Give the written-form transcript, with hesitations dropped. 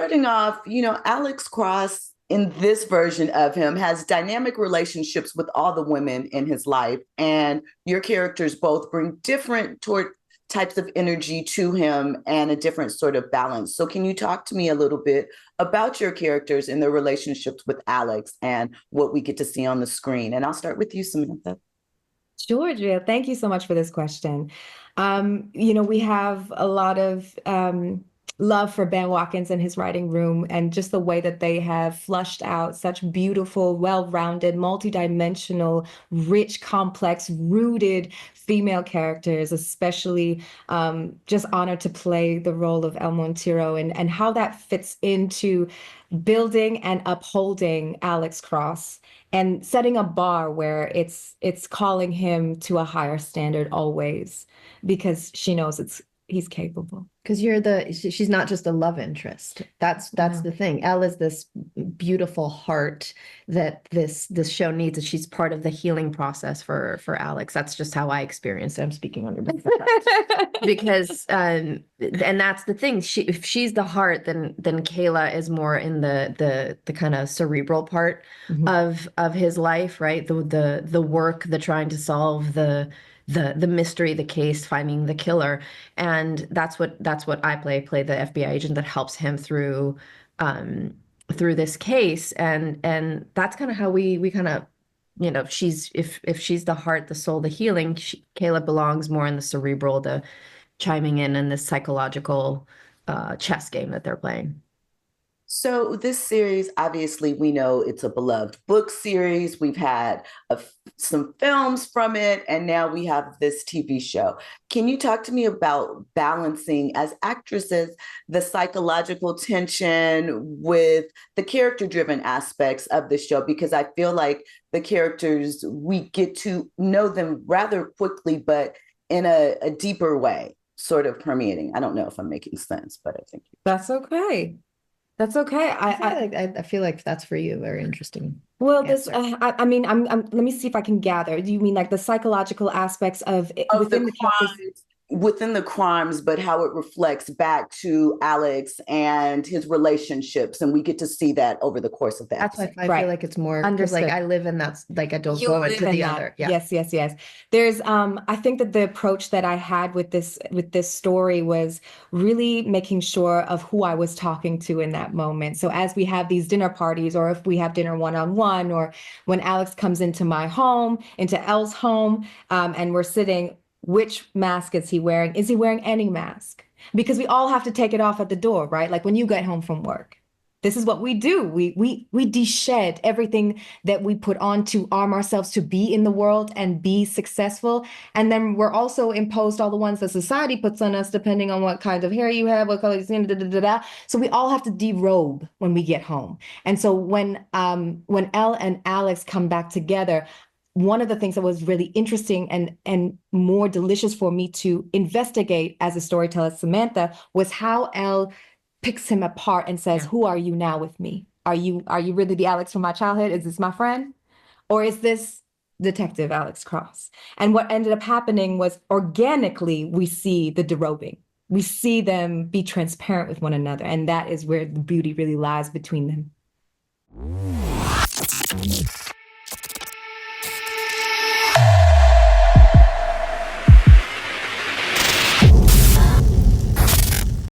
Starting off, Alex Cross in this version of him has dynamic relationships with all the women in his life. And your characters both bring different types of energy to him and a different sort of balance. So can you talk to me a little bit about your characters and their relationships with Alex and what we get to see on the screen? And I'll start with you, Samantha. Sure, Jill. Thank you so much for this question. We have a lot of love for Ben Watkins and his writing room, and just the way that they have flushed out such beautiful, well-rounded, multidimensional, rich, complex, rooted female characters, especially just honored to play the role of El Montero and how that fits into building and upholding Alex Cross and setting a bar where it's calling him to a higher standard always because she knows he's capable. Because she's not just a love interest. That's the thing. Elle is this beautiful heart that this show needs, and she's part of the healing process for Alex. That's just how I experience it. I'm speaking on your behalf. Because and that's the thing. If she's the heart, then Kayla is more in the kind of cerebral part of his life, right? The work, the trying to solve the mystery, the case, finding the killer. And that's what I play the FBI agent that helps him through this case. And that's kind of how we kind of, if she's the heart, the soul, the healing, Kayla belongs more in the cerebral, the chiming in the psychological chess game that they're playing. So this series, obviously, we know it's a beloved book series. We've had some films from it, and now we have this TV show. Can you talk to me about balancing, as actresses, the psychological tension with the character-driven aspects of the show? Because I feel like the characters, we get to know them rather quickly, but in a deeper way, sort of permeating. I don't know if I'm making sense, but I think That's okay. That's okay. I feel like that's for you. Very interesting. Well, I mean, let me see if I can gather. Do you mean like the psychological aspects of within the crimes, within the crimes, but how it reflects back to Alex and his relationships, and we get to see that over the course of that. That's why I feel like it's more because like I live in that, like I don't go into the other. Yeah. Yes. There's I think that the approach that I had with this story was really making sure of who I was talking to in that moment. So as we have these dinner parties, or if we have dinner one-on-one, or when Alex comes into my home, into Elle's home, and we're sitting, which mask is he wearing? Is he wearing any mask? Because we all have to take it off at the door, right? Like when you get home from work. This is what we do. We de-shed everything that we put on to arm ourselves to be in the world and be successful. And then we're also imposed all the ones that society puts on us, depending on what kind of hair you have, what color you skin, So we all have to derobe when we get home. And so when Elle and Alex come back together, one of the things that was really interesting and more delicious for me to investigate as a storyteller, Samantha, was how Elle picks him apart and says, who are you now with me? Are you really the Alex from my childhood? Is this my friend? Or is this Detective Alex Cross? And what ended up happening was organically, we see the derobing. We see them be transparent with one another. And that is where the beauty really lies between them.